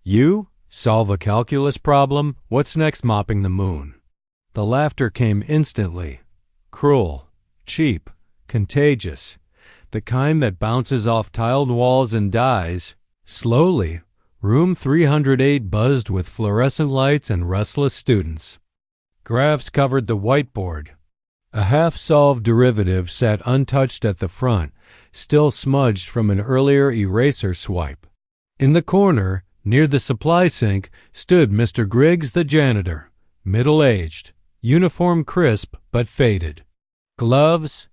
You? Solve a calculus problem? What's next, mopping the moon? The laughter came instantly. Cruel, cheap, contagious. The kind that bounces off tiled walls and dies. Slowly, room 308 buzzed with fluorescent lights and restless students. Graphs covered the whiteboard. A half-solved derivative sat untouched at the front, still smudged from an earlier eraser swipe. In the corner, near the supply sink, stood Mr. Griggs the janitor, middle-aged, uniform crisp but faded. Gloves?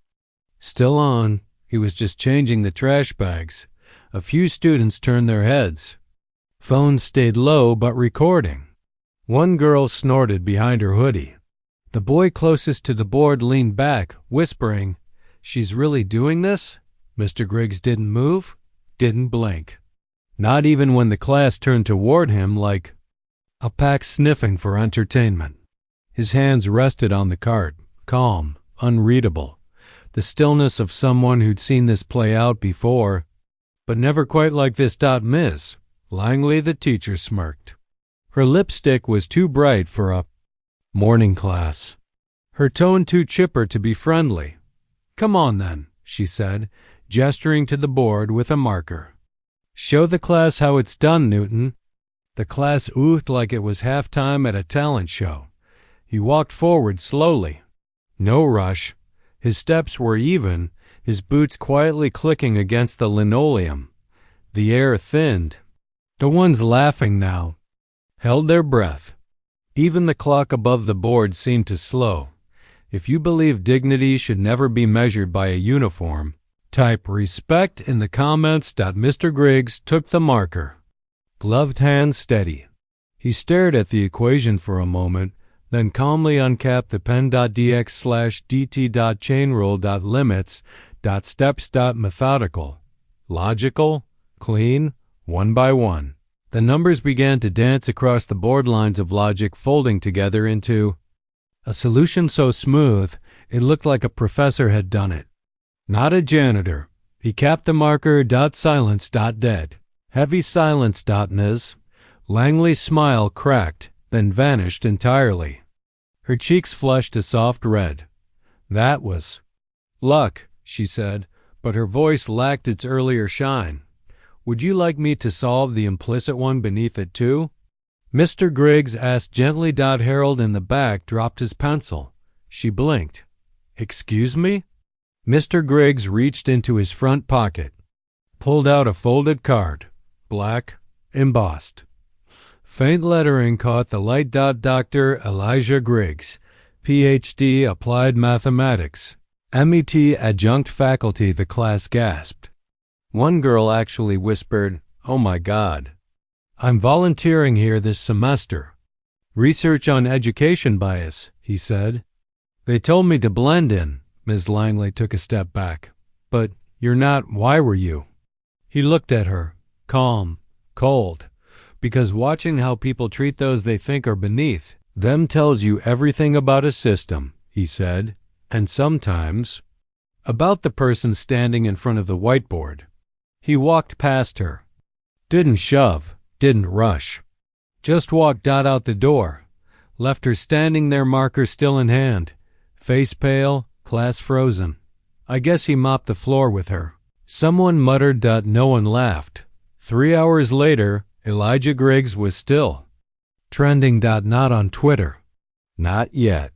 Still on. He was just changing the trash bags. A few students turned their heads. Phones stayed low but recording. One girl snorted behind her hoodie. The boy closest to the board leaned back, whispering, "She's really doing this?" Mr. Griggs didn't move, didn't blink. Not even when the class turned toward him like a pack sniffing for entertainment. His hands rested on the cart, calm, unreadable. The stillness of someone who'd seen this play out before, but never quite like this. Miss Langley, the teacher, smirked. Her lipstick was too bright for a morning class. Her tone too chipper to be friendly. "Come on then," she said, gesturing to the board with a marker. "Show the class how it's done, Newton." The class oothed like it was halftime at a talent show. He walked forward slowly. No rush. His steps were even, his boots quietly clicking against the linoleum. The air thinned. The ones laughing now held their breath. Even the clock above the board seemed to slow. If you believe dignity should never be measured by a uniform, type respect in the comments. Mr. Griggs took the marker. Gloved hand steady. He stared at the equation for a moment, then calmly uncapped the pen.dx/dt.chainrule.limits.steps.methodical. Logical, clean, one by one. The numbers began to dance across the board lines of logic, folding together into a solution so smooth it looked like a professor had done it. Not a janitor. He capped the marker. Silence. Dead. Heavy silence. Ms. Langley's smile cracked, then vanished entirely. Her cheeks flushed a soft red. "That was luck," she said, but her voice lacked its earlier shine. "Would you like me to solve the implicit one beneath it too?" Mr. Griggs asked gently. Harold in the back dropped his pencil. She blinked. "Excuse me?" Mr. Griggs reached into his front pocket, pulled out a folded card, black, embossed. Faint lettering caught the light. Dr. Elijah Griggs, Ph.D. Applied Mathematics, MET Adjunct Faculty. The class gasped. One girl actually whispered, "Oh my God. I'm volunteering here this semester." "Research on education bias," he said. "They told me to blend in." Ms. Langley took a step back. "But you're not. Why were you?" He looked at her, calm, cold. "Because watching how people treat those they think are beneath them tells you everything about a system," he said, "and sometimes about the person standing in front of the whiteboard." He walked past her. Didn't shove, didn't rush. Just walked out the door. Left her standing there, marker still in hand. Face pale, class frozen. I guess he mopped the floor with her. Someone muttered. No one laughed. 3 hours later, Elijah Griggs was still trending. Not on Twitter. Not yet.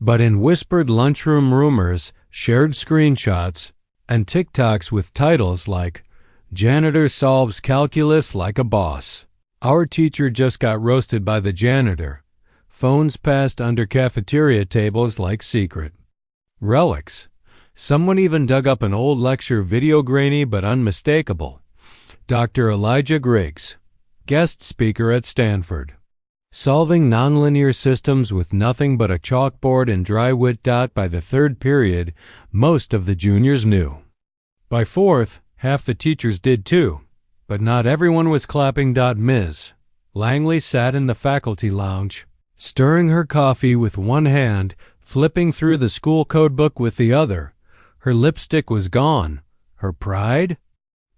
But in whispered lunchroom rumors, shared screenshots, and TikToks with titles like "Janitor solves calculus like a boss." "Our teacher just got roasted by the janitor." Phones passed under cafeteria tables like secret relics. Someone even dug up an old lecture video, grainy but unmistakable. Dr. Elijah Griggs, guest speaker at Stanford. Solving nonlinear systems with nothing but a chalkboard and dry wit. By the third period, most of the juniors knew. By fourth, half the teachers did too, but not everyone was clapping. Ms. Langley sat in the faculty lounge, stirring her coffee with one hand, flipping through the school codebook with the other. Her lipstick was gone. Her pride?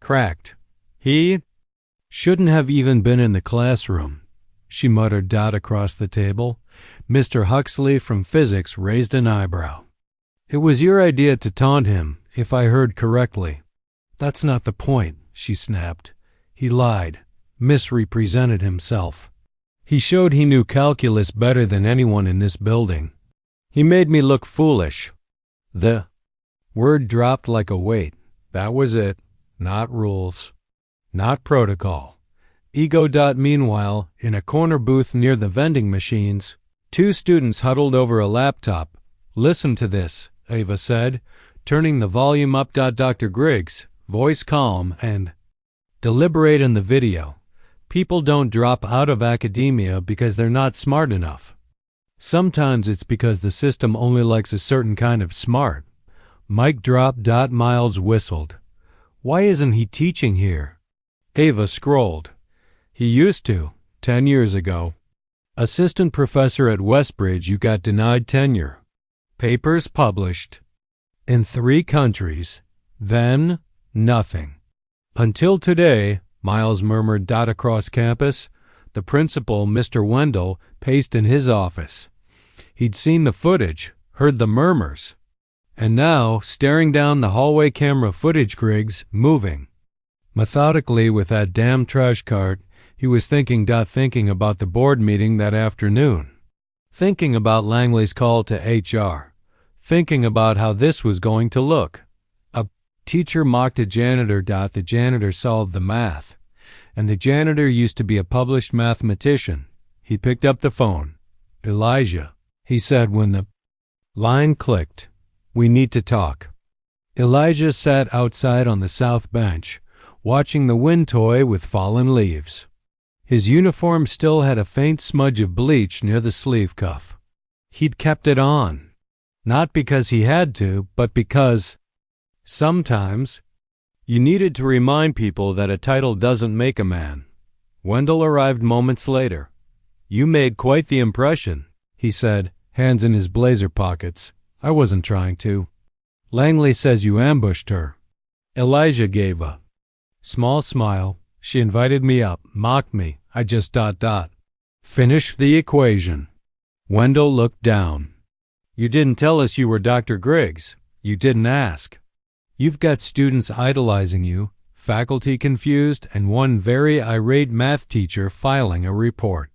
Cracked. Shouldn't have even been in the classroom, she muttered across the table. Mr. Huxley from physics raised an eyebrow. It was your idea to taunt him, if I heard correctly. That's not the point, she snapped. He lied, misrepresented himself. He showed he knew calculus better than anyone in this building. He made me look foolish. The word dropped like a weight. That was it. Not rules. Not protocol. Ego. Meanwhile, in a corner booth near the vending machines, two students huddled over a laptop. Listen to this, Ava said, turning the volume up. Dr. Griggs, voice calm and deliberate in the video. People don't drop out of academia because they're not smart enough. Sometimes it's because the system only likes a certain kind of smart. Mic drop. Miles whistled. Why isn't he teaching here? Ava scrolled. He used to, 10 years ago. Assistant professor at Westbridge. You got denied tenure. Papers published. In 3 countries. Then, nothing. Until today, Miles murmured. Across campus, the principal, Mr. Wendell, paced in his office. He'd seen the footage, heard the murmurs. And now, staring down the hallway, camera footage. Griggs, moving. Methodically with that damn trash cart, he was thinking about the board meeting that afternoon. Thinking about Langley's call to HR. Thinking about how this was going to look. A teacher mocked a janitor. The janitor solved the math. And the janitor used to be a published mathematician. He picked up the phone. Elijah, he said when the line clicked. We need to talk. Elijah sat outside on the south bench, watching the wind toy with fallen leaves. His uniform still had a faint smudge of bleach near the sleeve cuff. He'd kept it on. Not because he had to, but because sometimes you needed to remind people that a title doesn't make a man. Wendell arrived moments later. You made quite the impression, he said, hands in his blazer pockets. I wasn't trying to. Langley says you ambushed her. Elijah gave a small smile. She invited me up, mocked me. I just ... Finish the equation. Wendell looked down. You didn't tell us you were Dr. Griggs. You didn't ask. You've got students idolizing you, faculty confused, and one very irate math teacher filing a report.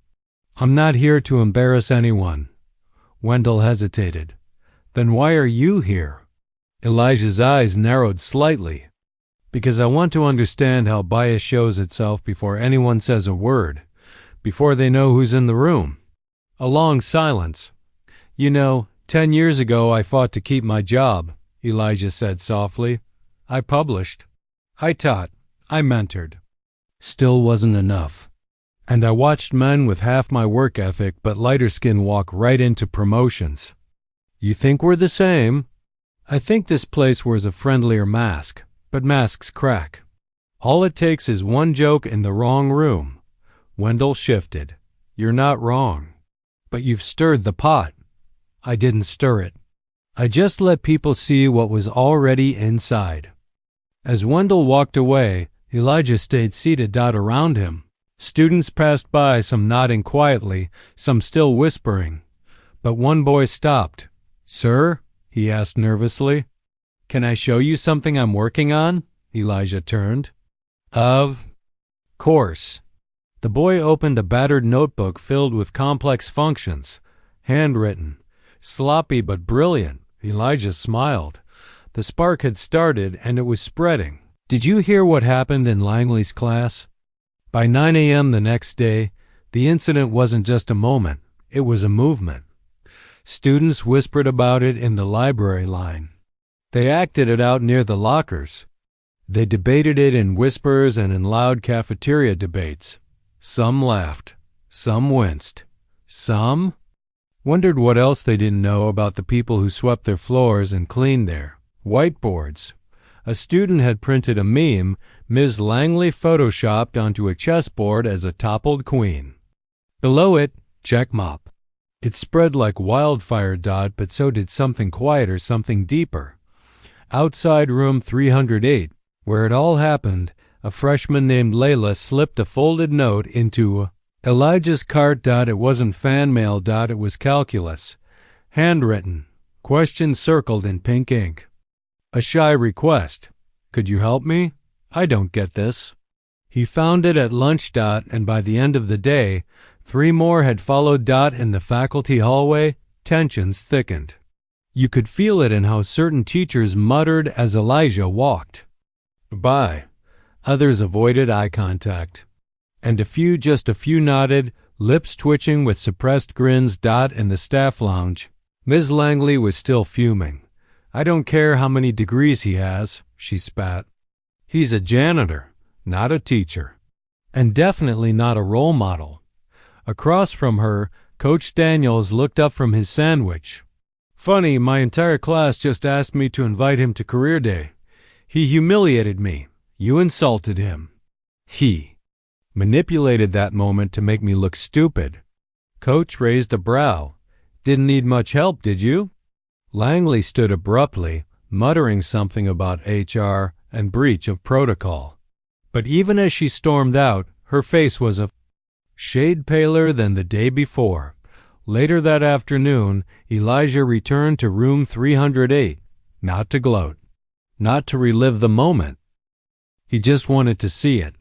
I'm not here to embarrass anyone. Wendell hesitated. Then why are you here? Elijah's eyes narrowed slightly. Because I want to understand how bias shows itself before anyone says a word, before they know who's in the room. A long silence. 10 years ago I fought to keep my job, Elijah said softly. I published. I taught. I mentored. Still wasn't enough. And I watched men with half my work ethic but lighter skin walk right into promotions. You think we're the same? I think this place wears a friendlier mask. But masks crack. All it takes is one joke in the wrong room. Wendell shifted. You're not wrong. But you've stirred the pot. I didn't stir it. I just let people see what was already inside. As Wendell walked away, Elijah stayed seated. Around him. Students passed by, some nodding quietly, some still whispering. But one boy stopped. Sir? He asked nervously. Can I show you something I'm working on? Elijah turned. Of course. The boy opened a battered notebook filled with complex functions. Handwritten. Sloppy but brilliant. Elijah smiled. The spark had started and it was spreading. Did you hear what happened in Langley's class? By 9 a.m. the next day, the incident wasn't just a moment. It was a movement. Students whispered about it in the library line. They acted it out near the lockers. They debated it in whispers and in loud cafeteria debates. Some laughed. Some winced. Some wondered what else they didn't know about the people who swept their floors and cleaned their whiteboards. A student had printed a meme Ms. Langley photoshopped onto a chessboard as a toppled queen. Below it, check mop. It spread like wildfire. But so did something quieter, something deeper. Outside room 308, where it all happened, a freshman named Layla slipped a folded note into Elijah's cart. It wasn't fan mail. It was calculus. Handwritten. Question circled in pink ink. A shy request. Could you help me? I don't get this. He found it at lunch. And by the end of the day, 3 more had followed. In the faculty hallway, tensions thickened. You could feel it in how certain teachers muttered as Elijah walked by. Others avoided eye contact. And just a few nodded, lips twitching with suppressed grins. In the staff lounge, Ms. Langley was still fuming. I don't care how many degrees he has, she spat. He's a janitor, not a teacher. And definitely not a role model. Across from her, Coach Daniels looked up from his sandwich. Funny, my entire class just asked me to invite him to career day. He humiliated me. You insulted him. He manipulated that moment to make me look stupid. Coach raised a brow. Didn't need much help, did you? Langley stood abruptly, muttering something about HR and breach of protocol. But even as she stormed out, her face was a shade paler than the day before. Later that afternoon, Elijah returned to room 308, not to gloat, not to relive the moment. He just wanted to see it.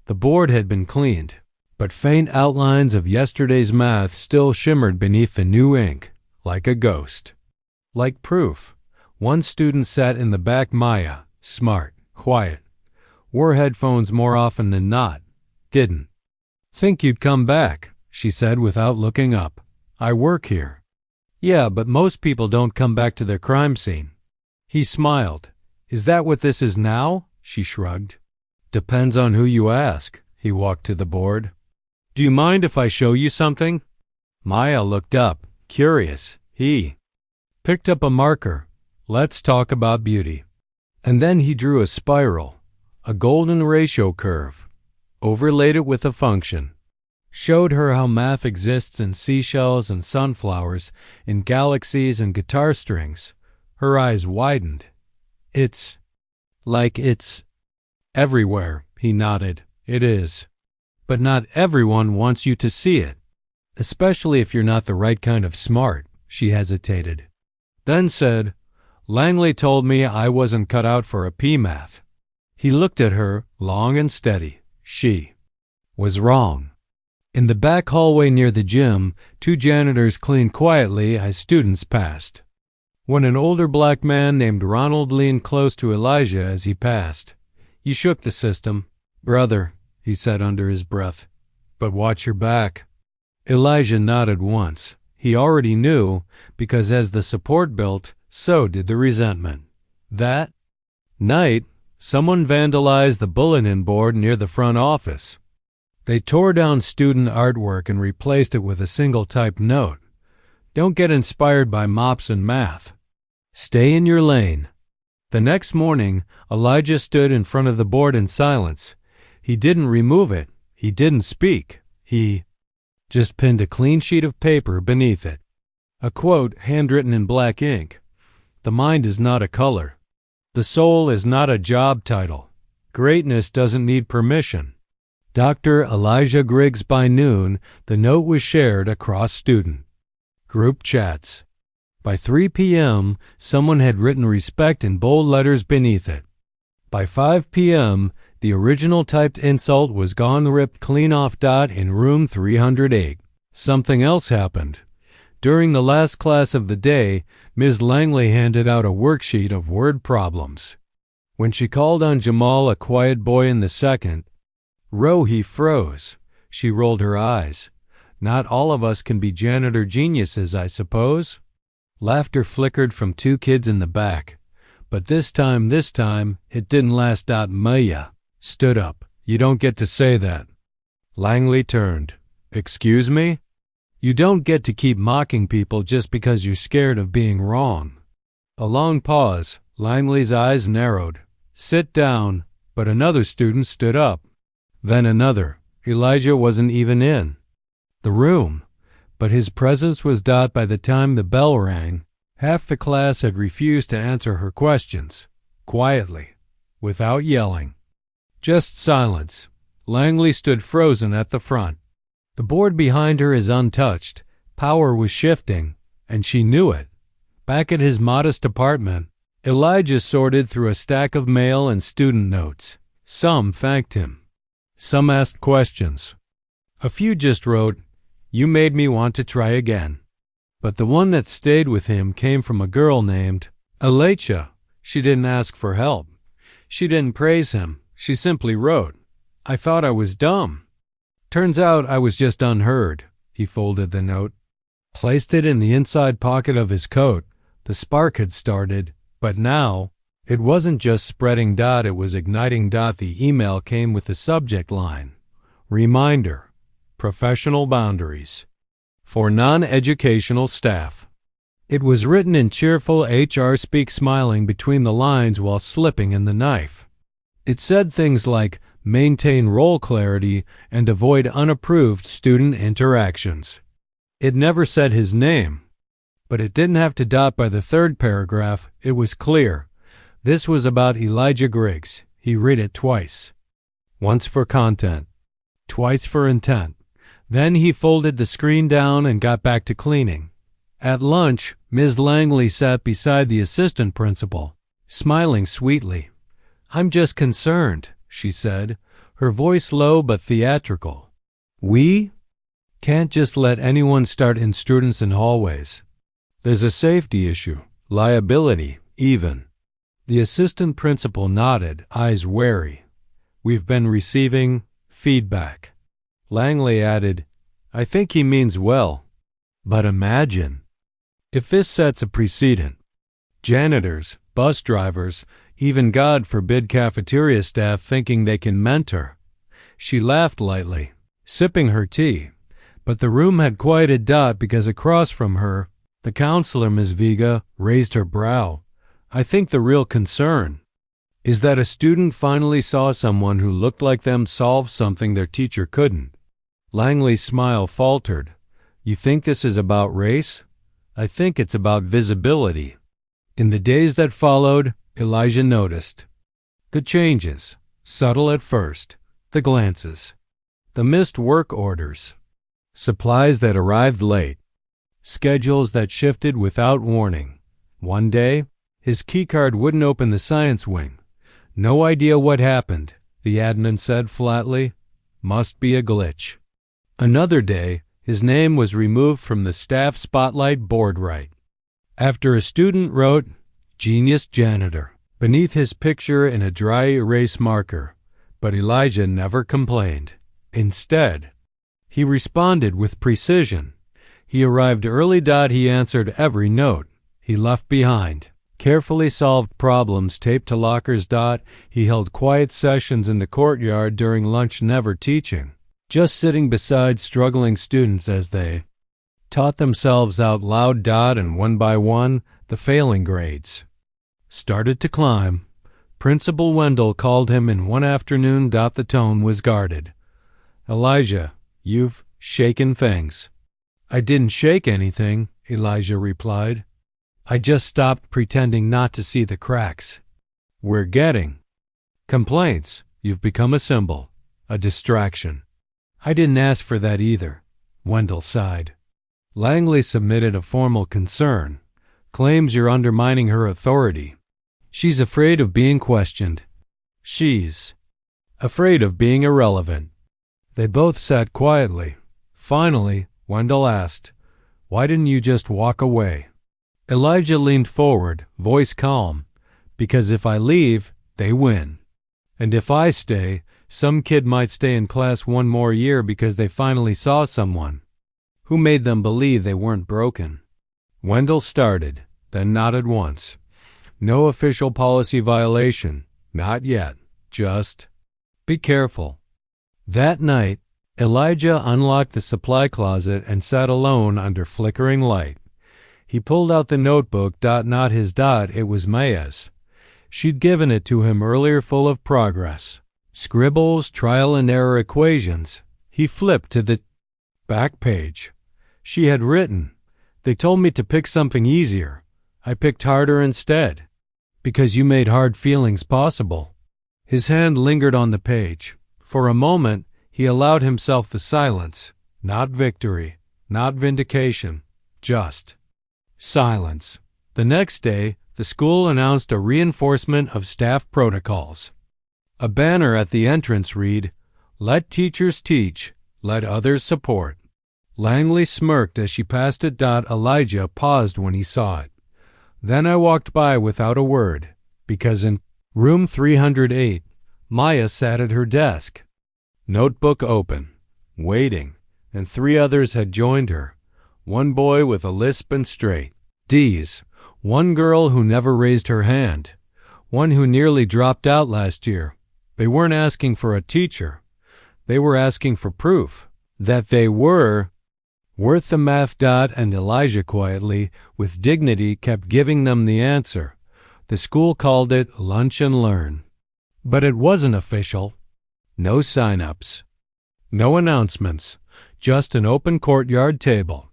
The board had been cleaned, but faint outlines of yesterday's math still shimmered beneath the new ink, like a ghost. Like proof, one student sat in the back. Maya, smart, quiet, wore headphones more often than not, didn't. Think you'd come back, she said without looking up. I work here. Yeah, but most people don't come back to their crime scene. He smiled. Is that what this is now? She shrugged. Depends on who you ask. He walked to the board. Do you mind if I show you something? Maya looked up, curious. He picked up a marker. Let's talk about beauty. And then he drew a spiral, a golden ratio curve, overlaid it with a function. Showed her how math exists in seashells and sunflowers, in galaxies and guitar strings. Her eyes widened. It's everywhere, he nodded. It is. But not everyone wants you to see it, especially if you're not the right kind of smart, she hesitated. Then said, Langley told me I wasn't cut out for a P-math. He looked at her, long and steady. She was wrong. In the back hallway near the gym, 2 janitors cleaned quietly as students passed. When an older black man named Ronald leaned close to Elijah as he passed, he shook the system. Brother, he said under his breath, but watch your back. Elijah nodded once. He already knew, because as the support built, so did the resentment. That night, someone vandalized the bulletin board near the front office. They tore down student artwork and replaced it with a single typed note. Don't get inspired by mops and math. Stay in your lane. The next morning, Elijah stood in front of the board in silence. He didn't remove it. He didn't speak. He just pinned a clean sheet of paper beneath it. A quote handwritten in black ink. The mind is not a color. The soul is not a job title. Greatness doesn't need permission. Dr. Elijah Griggs. By noon, the note was shared across student group chats. By 3 p.m., someone had written respect in bold letters beneath it. By 5 p.m., the original typed insult was gone, ripped clean off. In room 308. Something else happened. During the last class of the day, Ms. Langley handed out a worksheet of word problems. When she called on Jamal, a quiet boy in the second row, he froze. She rolled her eyes. Not all of us can be janitor geniuses, I suppose. Laughter flickered from 2 kids in the back. But this time, it didn't last. Maya stood up. You don't get to say that. Langley turned. Excuse me? You don't get to keep mocking people just because you're scared of being wrong. A long pause. Langley's eyes narrowed. Sit down. But another student stood up. Then another. Elijah wasn't even in the room, but his presence was. By the time the bell rang, half the class had refused to answer her questions, quietly, without yelling. Just silence. Langley stood frozen at the front. The board behind her is untouched. Power was shifting, and she knew it. Back at his modest apartment, Elijah sorted through a stack of mail and student notes. Some thanked him. Some asked questions. A few just wrote, "You made me want to try again." But the one that stayed with him came from a girl named Elijah. She didn't ask for help. She didn't praise him. She simply wrote, "I thought I was dumb. Turns out I was just unheard." He folded the note, placed it in the inside pocket of his coat. The spark had started, but now it wasn't just spreading. It was igniting. The email came with the subject line, "Reminder, professional boundaries for non-educational staff." It was written in cheerful HR speak, smiling between the lines while slipping in the knife. It said things like, "Maintain role clarity and avoid unapproved student interactions." It never said his name, but it didn't have to dot by the third paragraph. It was clear. This was about Elijah Griggs. He read it twice. Once for content, twice for intent. Then he folded the screen down and got back to cleaning. At lunch, Ms. Langley sat beside the assistant principal, smiling sweetly. "I'm just concerned," she said, her voice low but theatrical. "We can't just let anyone start in students in hallways. There's a safety issue, liability, even." The assistant principal nodded, eyes wary. "We've been receiving feedback." Langley added, "I think he means well. But imagine if this sets a precedent. Janitors, bus drivers, even God forbid cafeteria staff thinking they can mentor." She laughed lightly, sipping her tea, but the room had quieted. Because across from her, the counselor, Ms. Vega, raised her brow. "I think the real concern is that a student finally saw someone who looked like them solve something their teacher couldn't." Langley's smile faltered. "You think this is about race?" "I think it's about visibility." In the days that followed, Elijah noticed the changes, subtle at first, the glances, the missed work orders, supplies that arrived late, schedules that shifted without warning. One day, his keycard wouldn't open the science wing. "No idea what happened," the admin said flatly. "Must be a glitch." Another day, his name was removed from the staff spotlight board right after a student wrote, "Genius Janitor," beneath his picture in a dry erase marker. But Elijah never complained. Instead, he responded with precision. He arrived early. He answered every note he left behind. Carefully solved problems taped to lockers. He held quiet sessions in the courtyard during lunch, never teaching, just sitting beside struggling students as they taught themselves out loud. And one by one, the failing grades started to climb. Principal Wendell called him in one afternoon. The tone was guarded. "Elijah, you've shaken things." "I didn't shake anything," Elijah replied. "I just stopped pretending not to see the cracks. We're getting complaints. You've become a symbol, a distraction." "I didn't ask for that either," Wendell sighed. Langley submitted a formal concern. "Claims you're undermining her authority. She's afraid of being questioned. She's afraid of being irrelevant." They both sat quietly. Finally, Wendell asked, "Why didn't you just walk away?" Elijah leaned forward, voice calm. "Because if I leave, they win. And if I stay, some kid might stay in class one more year because they finally saw someone who made them believe they weren't broken." Wendell started, then nodded once. "No official policy violation. Not yet. Just be careful." That night, Elijah unlocked the supply closet and sat alone under flickering light. He pulled out the notebook. Not his. It was Maya's. She'd given it to him earlier, full of progress, scribbles, trial and error equations. He flipped to the back page. She had written, "They told me to pick something easier. I picked harder instead. Because you made hard feelings possible." His hand lingered on the page. For a moment, he allowed himself the silence. Not victory, not vindication, just silence. The next day, the school announced a reinforcement of staff protocols. A banner at the entrance read, "Let teachers teach, let others support." Langley smirked as she passed it. Elijah paused when he saw it. Then I walked by without a word, because in room 308, Maya sat at her desk, notebook open, waiting, and 3 others had joined her. One boy with a lisp and straight D's, one girl who never raised her hand, one who nearly dropped out last year. They weren't asking for a teacher. They were asking for proof that they were worth the math. And Elijah quietly, with dignity, kept giving them the answer. The school called it Lunch and Learn. But it wasn't official. No sign-ups. No announcements. Just an open courtyard table.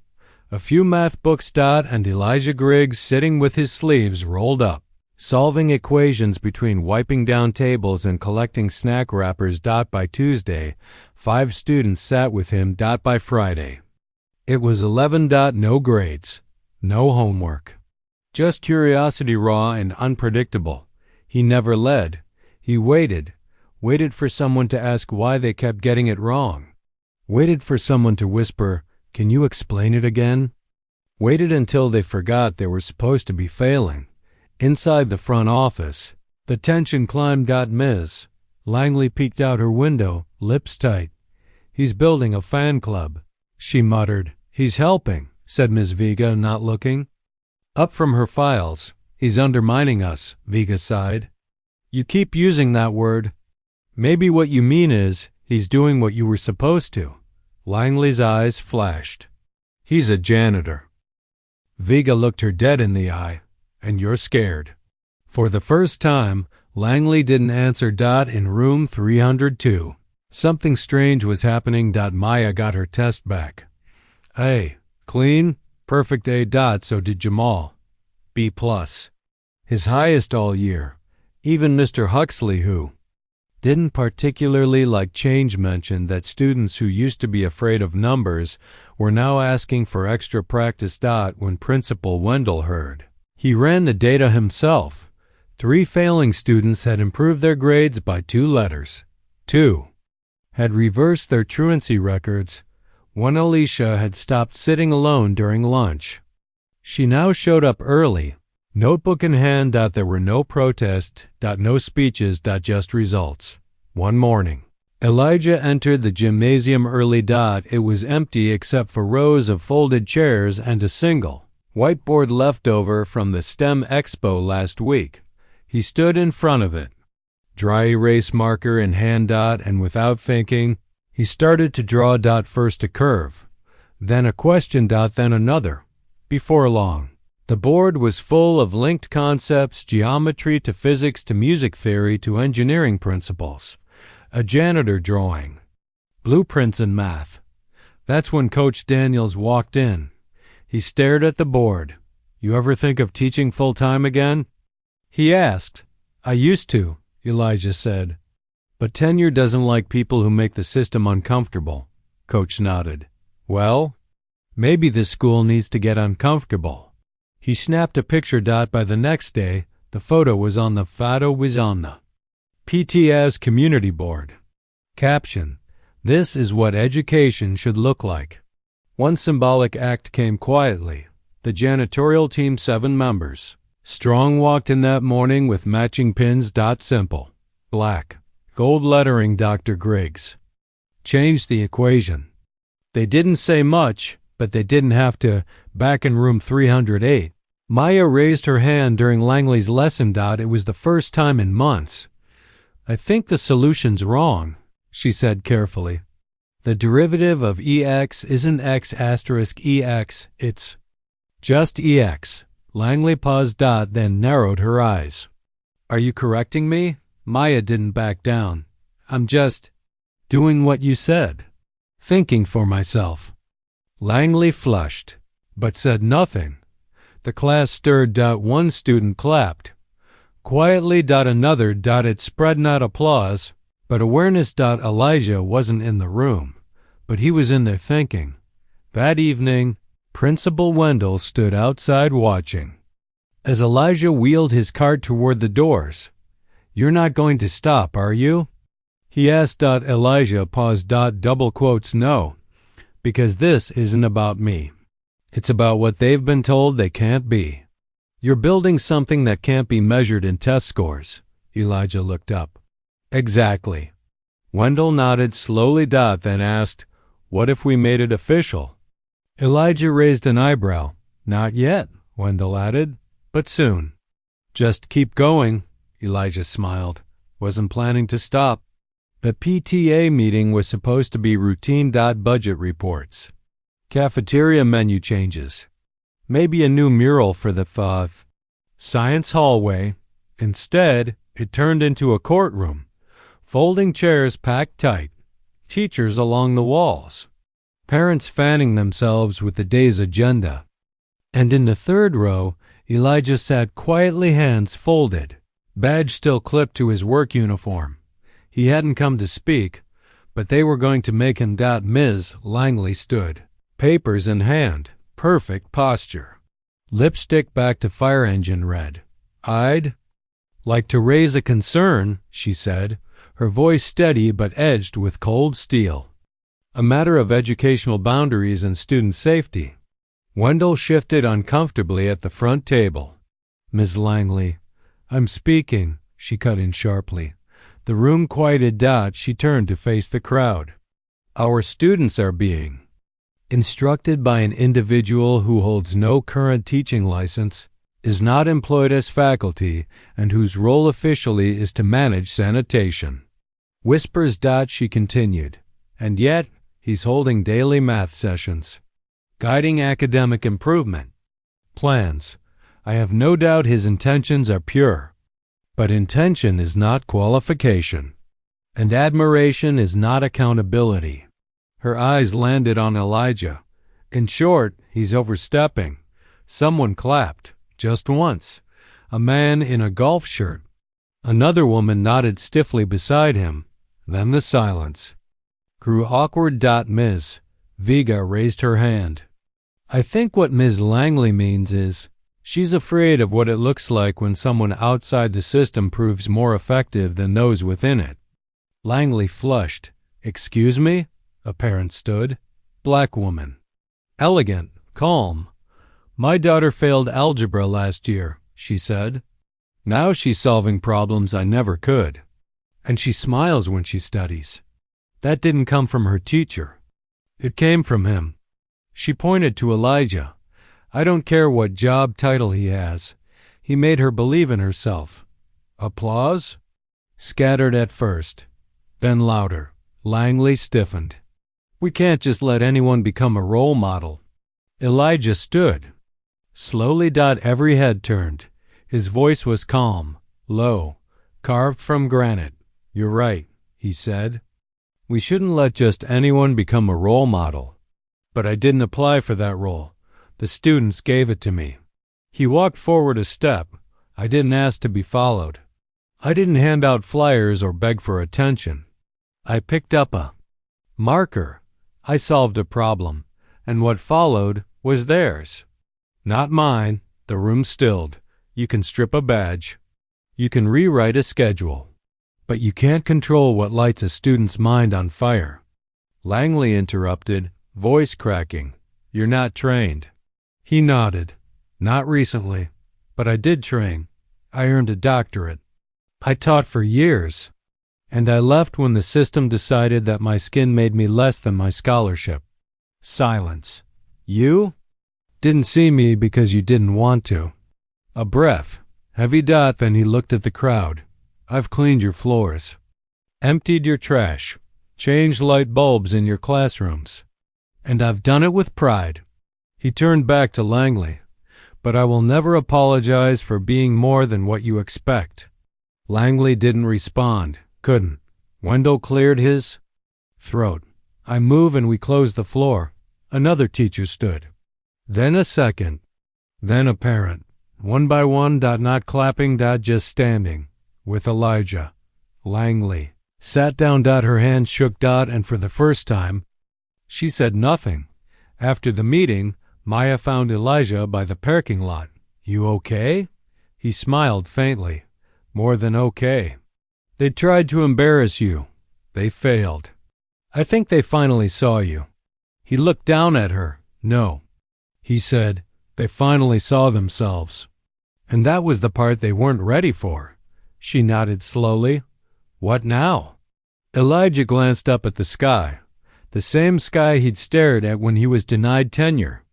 A few math books. And Elijah Griggs sitting with his sleeves rolled up, solving equations between wiping down tables and collecting snack wrappers. By Tuesday, 5 students sat with him. By Friday, it was 11. No grades. No homework. Just curiosity, raw and unpredictable. He never led. He waited for someone to ask why they kept getting it wrong. Waited for someone to whisper, "Can you explain it again?" Waited until they forgot they were supposed to be failing. Inside the front office, the tension climbed. Ms. Langley peeked out her window, lips tight. "He's building a fan club," she muttered. "He's helping," said Ms. Vega, not looking. Up from her files, "He's undermining us," Vega sighed. "You keep using that word. Maybe what you mean is, he's doing what you were supposed to." Langley's eyes flashed. "He's a janitor." Vega looked her dead in the eye. "And you're scared." For the first time, Langley didn't answer. In room 302. Something strange was happening. Maya got her test back. A. Clean, perfect A. So did Jamal. B+. His highest all year. Even Mr. Huxley, who didn't particularly like change, mentioned that students who used to be afraid of numbers were now asking for extra practice. When Principal Wendell heard, he ran the data himself. 3 failing students had improved their grades by 2 letters. 2 had reversed their truancy records. 1, Alicia, had stopped sitting alone during lunch. She now showed up early, notebook in hand. There were no protests. No speeches. Just results. One morning, Elijah entered the gymnasium early. It was empty except for rows of folded chairs and a single whiteboard left over from the STEM Expo last week. He stood in front of it, dry erase marker in hand. And without thinking, he started to draw. First a curve, then a question. Then another. Before long, the board was full of linked concepts, geometry to physics to music theory to engineering principles. A janitor drawing. Blueprints in math. That's when Coach Daniels walked in. He stared at the board. "You ever think of teaching full-time again?" he asked. "I used to," Elijah said. "But tenure doesn't like people who make the system uncomfortable." Coach nodded. "Well, maybe this school needs to get uncomfortable." He snapped a picture. By the next day, the photo was on the Fado Wizamna PTA's community board. Caption: "This is what education should look like." One symbolic act came quietly. The janitorial team, 7 members. Strong walked in that morning with matching pins. Simple. Black. Gold lettering. Dr. Griggs changed the equation. They didn't say much, but they didn't have to. Back in room 308, Maya raised her hand during Langley's lesson. It was the first time in months. "I think the solution's wrong," she said carefully. "The derivative of EX isn't X asterisk EX, it's just EX." Langley paused. Then narrowed her eyes. "Are you correcting me?" Maya didn't back down. "I'm just doing what you said. Thinking for myself." Langley flushed, but said nothing. The class stirred. One student clapped. Quietly. Another. It spread not applause, but awareness. Elijah wasn't in the room, but he was in there thinking. That evening, Principal Wendell stood outside watching. As Elijah wheeled his cart toward the doors, "You're not going to stop, are you?" he asked. Elijah paused. Double quotes, "No, because this isn't about me. It's about what they've been told they can't be. You're building something that can't be measured in test scores." Elijah looked up. "Exactly." Wendell nodded slowly. Then asked, "What if we made it official?" Elijah raised an eyebrow. "Not yet," Wendell added, "but soon." "Just keep going," Elijah smiled. Wasn't planning to stop. The PTA meeting was supposed to be routine. Budget reports, cafeteria menu changes, maybe a new mural for the science hallway. Instead, it turned into a courtroom. Folding chairs packed tight, teachers along the walls, parents fanning themselves with the day's agenda. And in the third row, Elijah sat quietly, hands folded, badge still clipped to his work uniform. He hadn't come to speak, but they were going to make him. Ms. Langley stood, papers in hand, perfect posture, lipstick back to fire engine red. "I'd like to raise a concern," she said, her voice steady but edged with cold steel. "A matter of educational boundaries and student safety." Wendell shifted uncomfortably at the front table. "Ms. Langley, I'm speaking," she cut in sharply. The room quieted. She turned to face the crowd. "Our students are being instructed by an individual who holds no current teaching license, is not employed as faculty, and whose role officially is to manage sanitation." Whispers. She continued. "And yet, he's holding daily math sessions, guiding academic improvement plans. I have no doubt his intentions are pure. But intention is not qualification, and admiration is not accountability." Her eyes landed on Elijah. "In short, he's overstepping." Someone clapped, just once. A man in a golf shirt. Another woman nodded stiffly beside him. Then the silence grew awkward. Ms. Vega raised her hand. "I think what Ms. Langley means is, she's afraid of what it looks like when someone outside the system proves more effective than those within it." Langley flushed. "Excuse me?" A parent stood. Black woman. Elegant, calm. "My daughter failed algebra last year," she said. "Now she's solving problems I never could. And she smiles when she studies. That didn't come from her teacher. It came from him." She pointed to Elijah. "I don't care what job title he has. He made her believe in herself." Applause? Scattered at first, then louder. Langley stiffened. "We can't just let anyone become a role model." Elijah stood. Slowly. Every head turned. His voice was calm, low, carved from granite. "You're right," he said. "We shouldn't let just anyone become a role model. But I didn't apply for that role. The students gave it to me." He walked forward a step. "I didn't ask to be followed. I didn't hand out flyers or beg for attention. I picked up a marker. I solved a problem, and what followed was theirs. Not mine." The room stilled. "You can strip a badge. You can rewrite a schedule. But you can't control what lights a student's mind on fire." Langley interrupted, voice cracking. "You're not trained." He nodded. "Not recently, but I did train. I earned a doctorate. I taught for years, and I left when the system decided that my skin made me less than my scholarship." Silence. "You didn't see me because you didn't want to." A breath. Heavy. Then he looked at the crowd. "I've cleaned your floors, emptied your trash, changed light bulbs in your classrooms, and I've done it with pride." He turned back to Langley. "But I will never apologize for being more than what you expect." Langley didn't respond, couldn't. Wendell cleared his throat. "I move and we close the floor." Another teacher stood. Then a second. Then a parent. One by one. Not clapping. Just standing. With Elijah. Langley. Sat down. Her hand shook. And for the first time, she said nothing. After the meeting, Maya found Elijah by the parking lot. You okay? He smiled faintly. More than okay. They tried to embarrass you. They failed. I think they finally saw you. He looked down at her. No. He said, they finally saw themselves. And that was the part they weren't ready for. She nodded slowly. What now? Elijah glanced up at the sky. The same sky he'd stared at when he was denied tenure.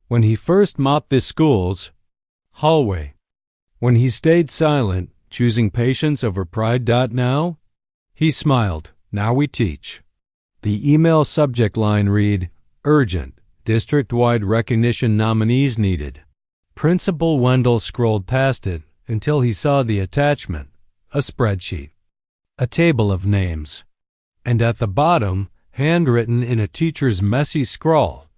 When he first mopped the school's hallway. When he stayed silent, choosing patience over pride. Now? He smiled. Now we teach. The email subject line read, Urgent, district-wide recognition nominees needed. Principal Wendell scrolled past it until he saw the attachment, a spreadsheet, a table of names, and at the bottom, handwritten in a teacher's messy scrawl,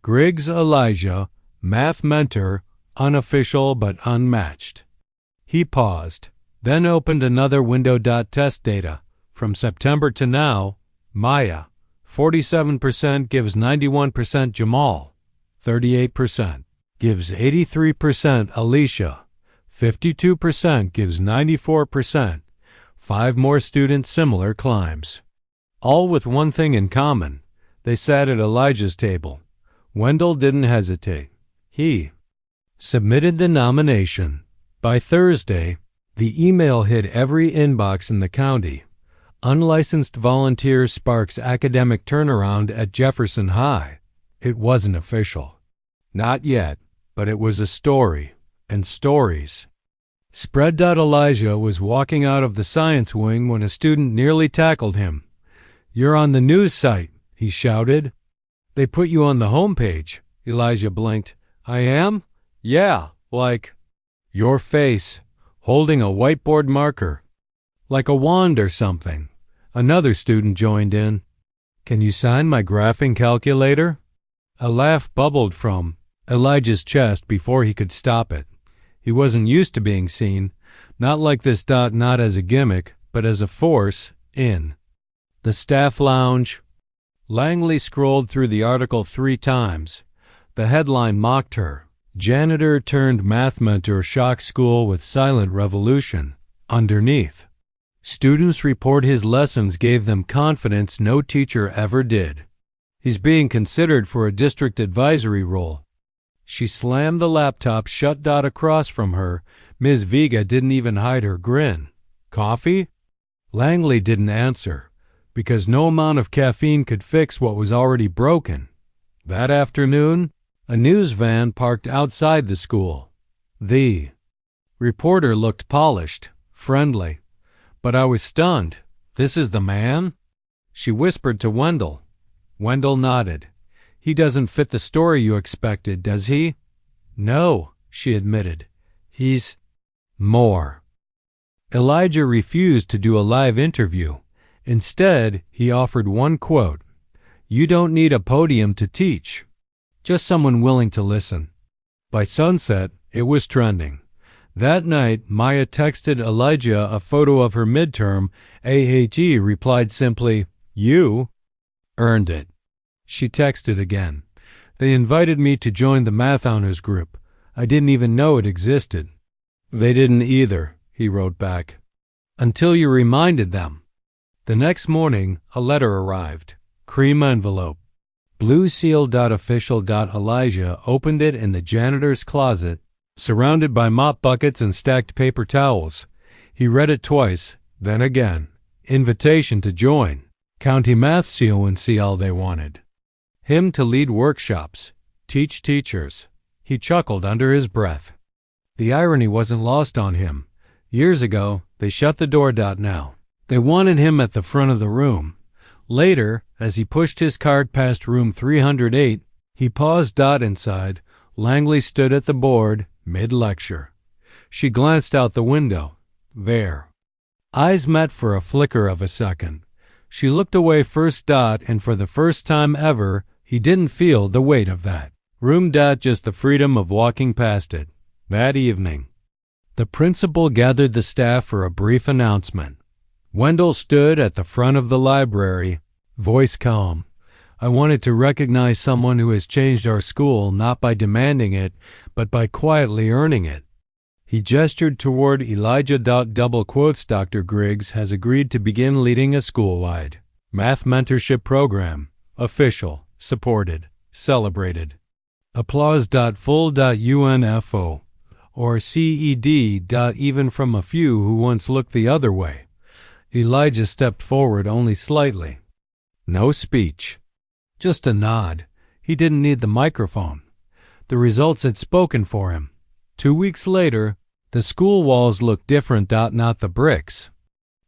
Griggs Elijah, math mentor, unofficial but unmatched. He paused, then opened another window. Test data. From September to now, Maya, 47% gives 91% Jamal, 38% gives 83% Alicia, 52% gives 94%, 5 more students similar climbs. All with one thing in common. They sat at Elijah's table. Wendell didn't hesitate. He submitted the nomination. By Thursday, the email hit every inbox in the county. Unlicensed volunteer sparks academic turnaround at Jefferson High. It wasn't official. Not yet, but it was a story, and stories. Spread. Elijah was walking out of the science wing when a student nearly tackled him. You're on the news site, he shouted. They put you on the homepage. Elijah blinked. I am? Yeah, like your face, holding a whiteboard marker. Like a wand or something. Another student joined in. Can you sign my graphing calculator? A laugh bubbled from Elijah's chest before he could stop it. He wasn't used to being seen, not like this. Not as a gimmick, but as a force, in the staff lounge. Langley scrolled through the article 3 times. The headline mocked her. Janitor turned math mentor shocks school with silent revolution. Underneath, students report his lessons gave them confidence no teacher ever did. He's being considered for a district advisory role. She slammed the laptop shut. Across from her, Ms. Vega didn't even hide her grin. Coffee? Langley didn't answer, because no amount of caffeine could fix what was already broken. That afternoon, a news van parked outside the school. The reporter looked polished, friendly. But I was stunned. This is the man? She whispered to Wendell. Wendell nodded. He doesn't fit the story you expected, does he? No, she admitted. He's more. Elijah refused to do a live interview. Instead, he offered one quote. You don't need a podium to teach. Just someone willing to listen. By sunset, it was trending. That night, Maya texted Elijah a photo of her midterm. AHE replied simply, You earned it. She texted again. They invited me to join the math honors group. I didn't even know it existed. They didn't either, he wrote back. Until you reminded them. The next morning, a letter arrived. Cream envelope. Blue seal. Official. Elijah opened it in the janitor's closet, surrounded by mop buckets and stacked paper towels. He read it twice, then again. Invitation to join. County Math CONC. All they wanted. Him to lead workshops. Teach teachers. He chuckled under his breath. The irony wasn't lost on him. Years ago, they shut the door. Now, they wanted him at the front of the room. Later, as he pushed his cart past room 308, he paused. Inside, Langley stood at the board, mid-lecture. She glanced out the window. There. Eyes met for a flicker of a second. She looked away first. And for the first time ever, he didn't feel the weight of that room. Just the freedom of walking past it. That evening, the principal gathered the staff for a brief announcement. Wendell stood at the front of the library, voice calm. I wanted to recognize someone who has changed our school not by demanding it, but by quietly earning it. He gestured toward Elijah. Double quotes. Dr. Griggs has agreed to begin leading a school-wide math mentorship program. Official, supported, celebrated. Applause. Full. UNFO. Or CED. Even from a few who once looked the other way. Elijah stepped forward only slightly. No speech. Just a nod. He didn't need the microphone. The results had spoken for him. 2 weeks later, the school walls looked different. Not the bricks,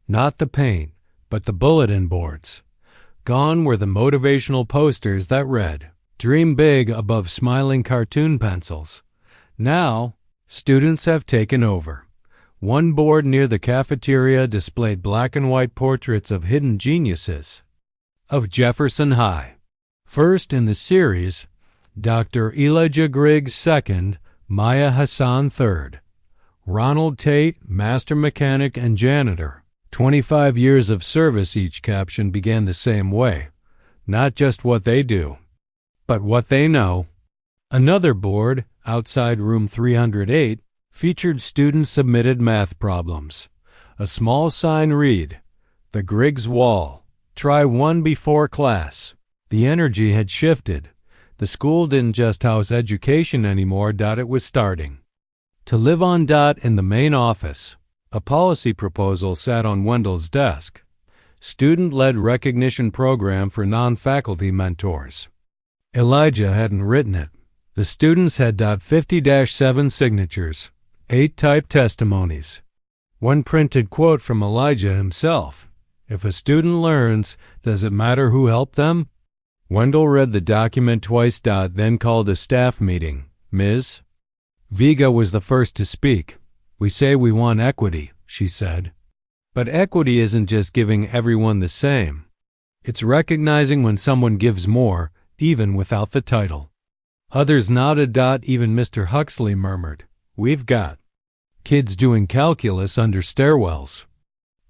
not the paint, but the bulletin boards. Gone were the motivational posters that read, "Dream big," above smiling cartoon pencils. Now, students have taken over. One board near the cafeteria displayed black and white portraits of hidden geniuses. Of Jefferson High. First in the series, Dr. Elijah Griggs second, Maya Hassan third. Ronald Tate, master mechanic and janitor. 25 years of service. Each caption began the same way. Not just what they do, but what they know. Another board, outside room 308, featured student-submitted math problems. A small sign read, "The Griggs Wall. Try one before class." The energy had shifted. The school didn't just house education anymore. It was starting to live on. In the main office, a policy proposal sat on Wendell's desk. Student-led recognition program for non-faculty mentors. Elijah hadn't written it. The students had 50-7 signatures, 8 typed testimonies. One printed quote from Elijah himself. "If a student learns, does it matter who helped them?" Wendell read the document twice. Then called a staff meeting. Ms. Vega was the first to speak. "We say we want equity," she said. "But equity isn't just giving everyone the same. It's recognizing when someone gives more, even without the title." Others nodded. Even Mr. Huxley murmured, "We've got kids doing calculus under stairwells."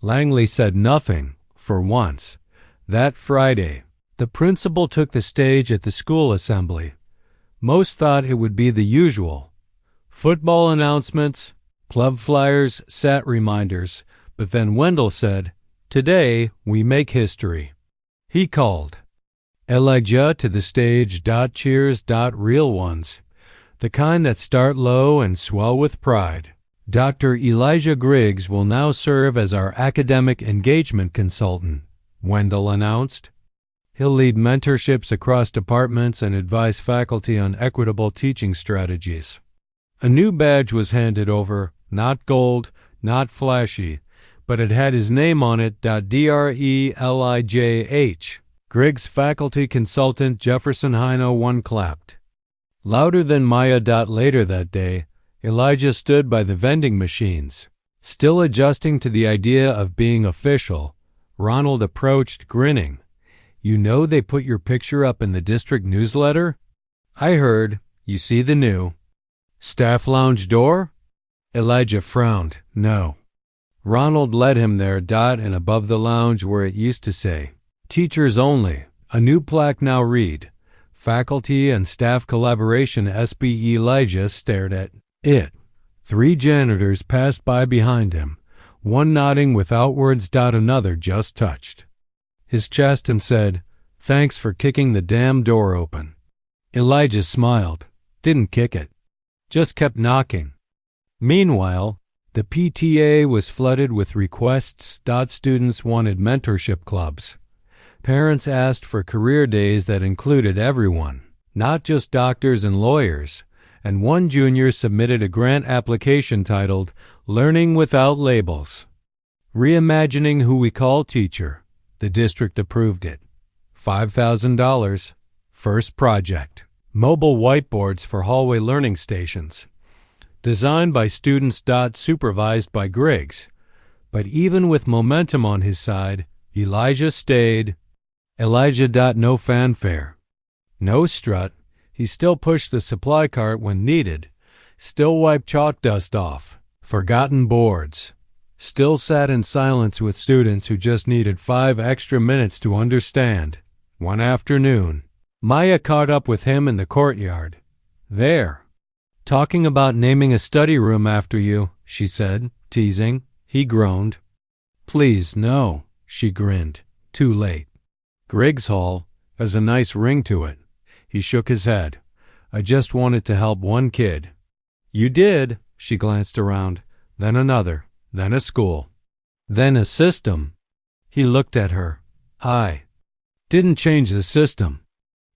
Langley said nothing, for once. That Friday, the principal took the stage at the school assembly. Most thought it would be the usual. Football announcements, club flyers, sat reminders, but then Wendell said, "Today we make history." He called Elijah to the stage. Cheers. Real ones, the kind that start low and swell with pride. Dr. Elijah Griggs will now serve as our academic engagement consultant, Wendell announced. He'll lead mentorships across departments and advise faculty on equitable teaching strategies. A new badge was handed over, not gold, not flashy, but it had his name on it. DRELIJH. Griggs faculty consultant Jefferson High. No one clapped. Louder than Maya. Later that day, Elijah stood by the vending machines. Still adjusting to the idea of being official, Ronald approached, grinning. "You know they put your picture up in the district newsletter?" "I heard. You see the new staff lounge door?" Elijah frowned. "No." Ronald led him there. And above the lounge where it used to say, "Teachers only," a new plaque now read, "Faculty and Staff Collaboration SB." Elijah stared at it. 3 janitors passed by behind him, one nodding without words. Another just touched his chest and said, "Thanks for kicking the damn door open." Elijah smiled. Didn't kick it. Just kept knocking. Meanwhile, the PTA was flooded with requests. Students wanted mentorship clubs. Parents asked for career days that included everyone, not just doctors and lawyers, and one junior submitted a grant application titled "Learning Without Labels." Reimagining Who We Call Teacher. The district approved it. $5,000. First project. Mobile whiteboards for hallway learning stations. Designed by students. Supervised by Griggs. But even with momentum on his side, Elijah stayed. Elijah. No fanfare. No strut. He still pushed the supply cart when needed, Still wiped chalk dust off. Forgotten boards. Still sat in silence with students who just needed 5 extra minutes to understand. One afternoon, Maya caught up with him in the courtyard. There. Talking about naming a study room after you, she said, teasing. He groaned. Please, no, she grinned. Too late. Griggs Hall has a nice ring to it. He shook his head. I just wanted to help one kid. You did, she glanced around. Then another. Then a school. Then a system. He looked at her. I didn't change the system.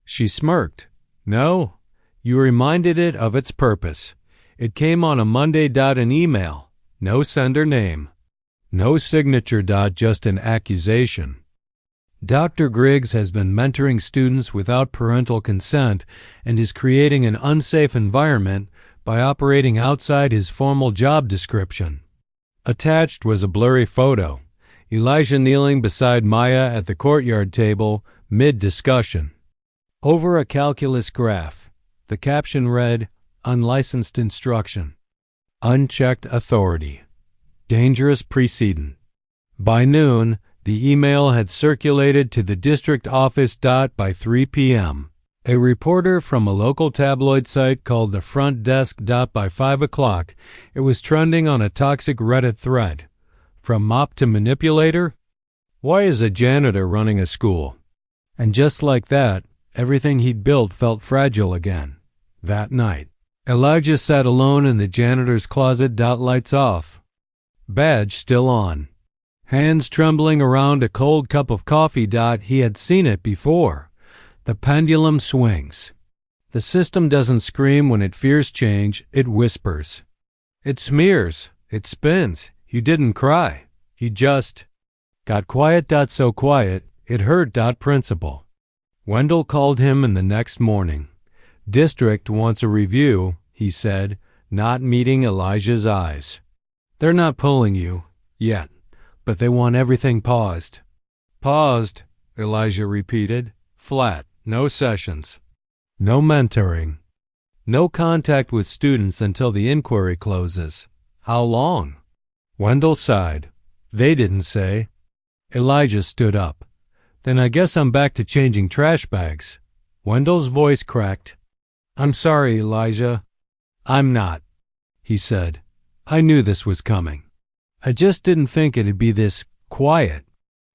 She smirked. No, you reminded it of its purpose. It came on a Monday. An email. No sender name. No signature. Just an accusation. Dr. Griggs has been mentoring students without parental consent and is creating an unsafe environment by operating outside his formal job description. Attached was a blurry photo. Elijah kneeling beside Maya at the courtyard table, mid-discussion. Over a calculus graph, the caption read, Unlicensed instruction. Unchecked authority. Dangerous precedent. By noon, the email had circulated to the district office. By 3 p.m., a reporter from a local tabloid site called the front desk. By 5 o'clock, it was trending on a toxic Reddit thread. From mop to manipulator? Why is a janitor running a school? And just like that, everything he'd built felt fragile again. That night, Elijah sat alone in the janitor's closet. Lights off. Badge still on. Hands trembling around a cold cup of coffee. He had seen it before. The pendulum swings. The system doesn't scream when it fears change, it whispers. It smears. It spins. You didn't cry. He just got quiet. So quiet, it hurt. Principal. Wendell called him in the next morning. District wants a review, he said, not meeting Elijah's eyes. They're not pulling you, yet, but they want everything paused. Paused, Elijah repeated. Flat, no sessions. No mentoring. No contact with students until the inquiry closes. How long? Wendell sighed. They didn't say. Elijah stood up. Then I guess I'm back to changing trash bags. Wendell's voice cracked. I'm sorry, Elijah. I'm not, he said. I knew this was coming. I just didn't think it'd be this quiet.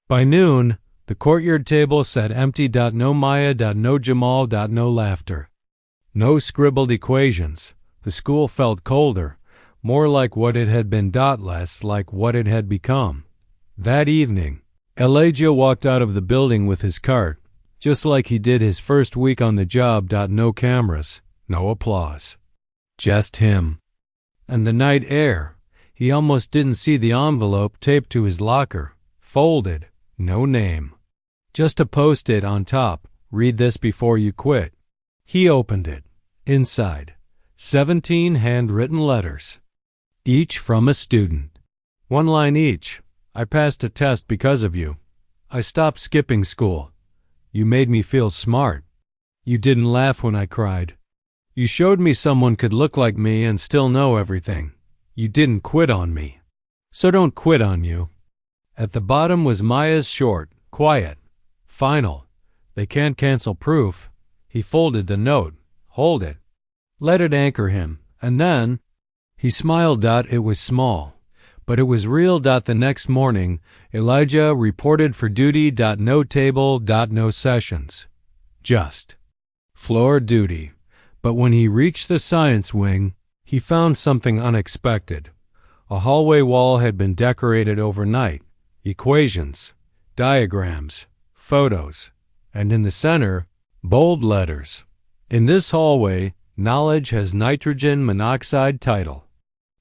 By noon, the courtyard table sat empty. No Maya. No Jamal. No laughter. No scribbled equations. The school felt colder, more like what it had been. Less like what it had become. That evening, Elijah walked out of the building with his cart, just like he did his first week on the job. No cameras, no applause. Just him. And the night air. He almost didn't see the envelope taped to his locker. Folded. No name. Just a post-it on top. Read this before you quit. He opened it. Inside, 17 handwritten letters. Each from a student. 1 line each. I passed a test because of you. I stopped skipping school. You made me feel smart. You didn't laugh when I cried. You showed me someone could look like me and still know everything. You didn't quit on me. So don't quit on you. At the bottom was Maya's short, quiet, final. They can't cancel proof. He folded the note. Hold it. Let it anchor him. And then, he smiled. It was small, but it was real. The next morning, Elijah reported for duty. No table. No sessions. Just floor duty. But when he reached the science wing, he found something unexpected. A hallway wall had been decorated overnight. Equations, diagrams, photos, and in the center, bold letters. In this hallway, knowledge has nitrogen monoxide title.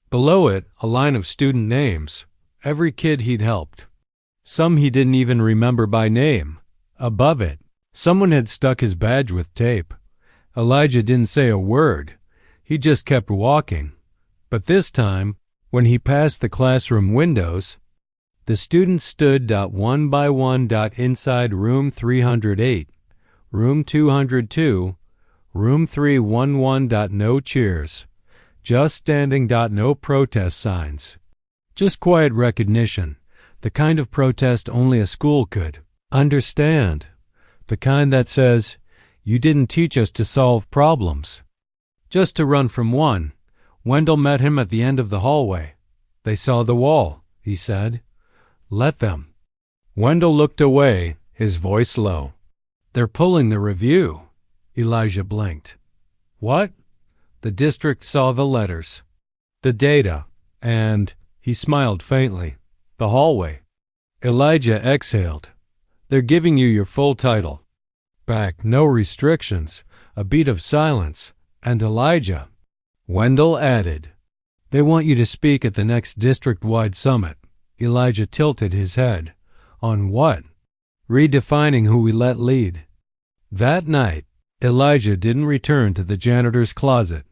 Below it, a line of student names, every kid he'd helped. Some he didn't even remember by name. Above it, someone had stuck his badge with tape. Elijah didn't say a word. He just kept walking. But this time, when he passed the classroom windows, the students stood. One by one. Inside room 308, room 202, room 311. No cheers. Just standing. No protest signs. Just quiet recognition. The kind of protest only a school could understand. The kind that says, "You didn't teach us to solve problems, just to run from one." Wendell met him at the end of the hallway. "They saw the wall," he said. "Let them." Wendell looked away, his voice low. "They're pulling the review." Elijah blinked. "What?" The district saw the letters, the data, and, he smiled faintly, the hallway. Elijah exhaled. "They're giving you your full title back, no restrictions." A beat of silence, and Elijah. Wendell added, "They want you to speak at the next district-wide summit." Elijah tilted his head. "On what?" "Redefining who we let lead." That night, Elijah didn't return to the janitor's closet.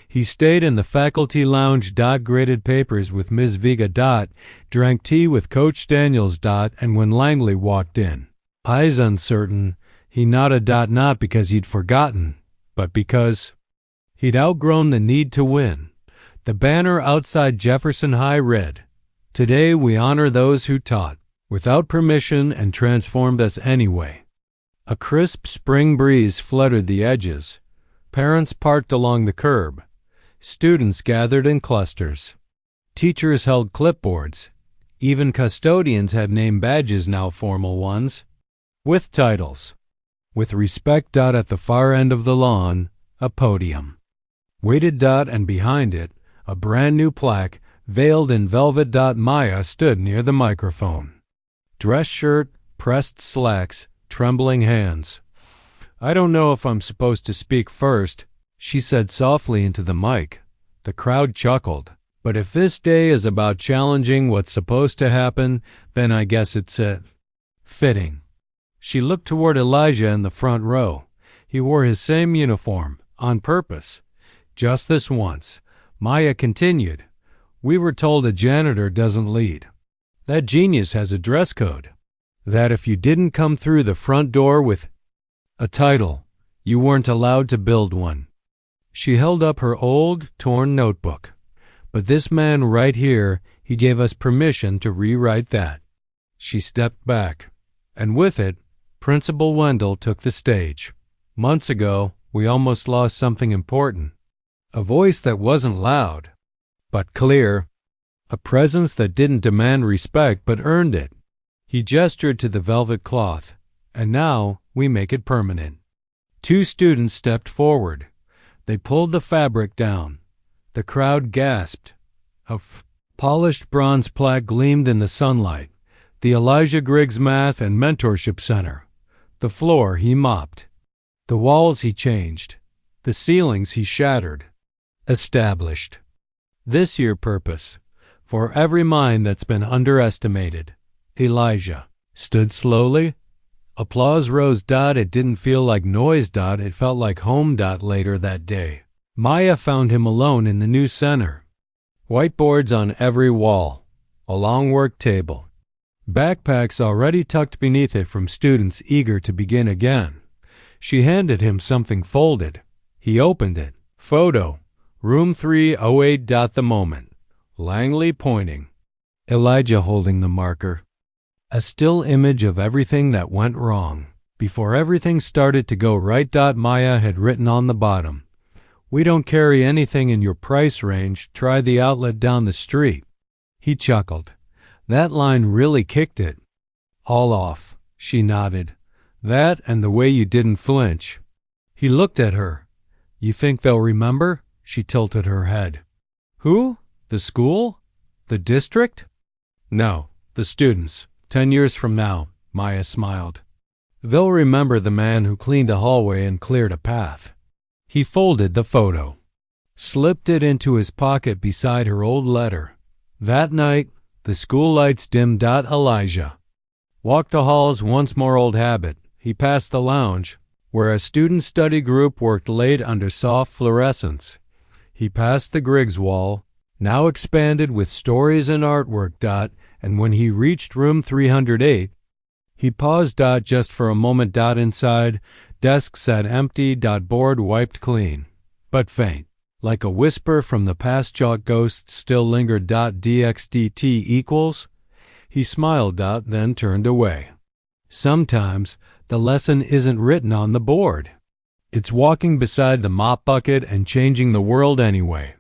He stayed in the faculty lounge. Graded papers with Ms. Vega. Drank tea with Coach Daniels. And when Langley walked in, eyes uncertain, he nodded. Not because he'd forgotten, but because he'd outgrown the need to win. The banner outside Jefferson High read, "Today we honor those who taught without permission and transformed us anyway." A crisp spring breeze fluttered the edges. Parents parked along the curb. Students gathered in clusters. Teachers held clipboards. Even custodians had name badges, now formal ones, with titles. With respect. At the far end of the lawn, a podium waited. And behind it, a brand new plaque, veiled in velvet. Maya stood near the microphone. Dress shirt, pressed slacks, trembling hands. "I don't know if I'm supposed to speak first," she said softly into the mic. The crowd chuckled. "But if this day is about challenging what's supposed to happen, then I guess it's fitting." She looked toward Elijah in the front row. He wore his same uniform, on purpose. "Just this once," Maya continued. "We were told a janitor doesn't lead. That genius has a dress code. That if you didn't come through the front door with a title, you weren't allowed to build one." She held up her old, torn notebook. "But this man right here, he gave us permission to rewrite that." She stepped back, and with it, Principal Wendell took the stage. "Months ago, we almost lost something important. A voice that wasn't loud, but clear. A presence that didn't demand respect but earned it." He gestured to the velvet cloth. "And now we make it permanent." Two students stepped forward. They pulled the fabric down. The crowd gasped. A polished bronze plaque gleamed in the sunlight. The Elijah Griggs Math and Mentorship Center. The floor he mopped. The walls he changed. The ceilings he shattered. Established. This year purpose. For every mind that's been underestimated. Elijah stood slowly. Applause rose. It didn't feel like noise. It felt like home. Later that day, Maya found him alone in the new center. Whiteboards on every wall. A long work table. Backpacks already tucked beneath it from students eager to begin again. She handed him something folded. He opened it. Photo. Room 308. The moment. Langley pointing. Elijah holding the marker. A still image of everything that went wrong. Before everything started to go right. Maya had written on the bottom, "We don't carry anything in your price range. Try the outlet down the street." He chuckled. That line really kicked it all off. She nodded. "That and the way you didn't flinch." He looked at her. "You think they'll remember?" She tilted her head. "Who? The school? The district?" "No, the students. 10 years from now," Maya smiled. "They'll remember the man who cleaned a hallway and cleared a path." He folded the photo, slipped it into his pocket beside her old letter. That night, the school lights dimmed. Elijah walked the halls once more. Old habit. He passed the lounge, where a student study group worked late under soft fluorescence. He passed the Griggs wall, now expanded with stories and artwork. And when he reached room 308, he paused. Just for a moment. Inside, desk sat empty. Board wiped clean, but faint. Like a whisper from the past, ghosts still linger. DXDT equals. He smiled, then turned away. Sometimes the lesson isn't written on the board. It's walking beside the mop bucket and changing the world anyway.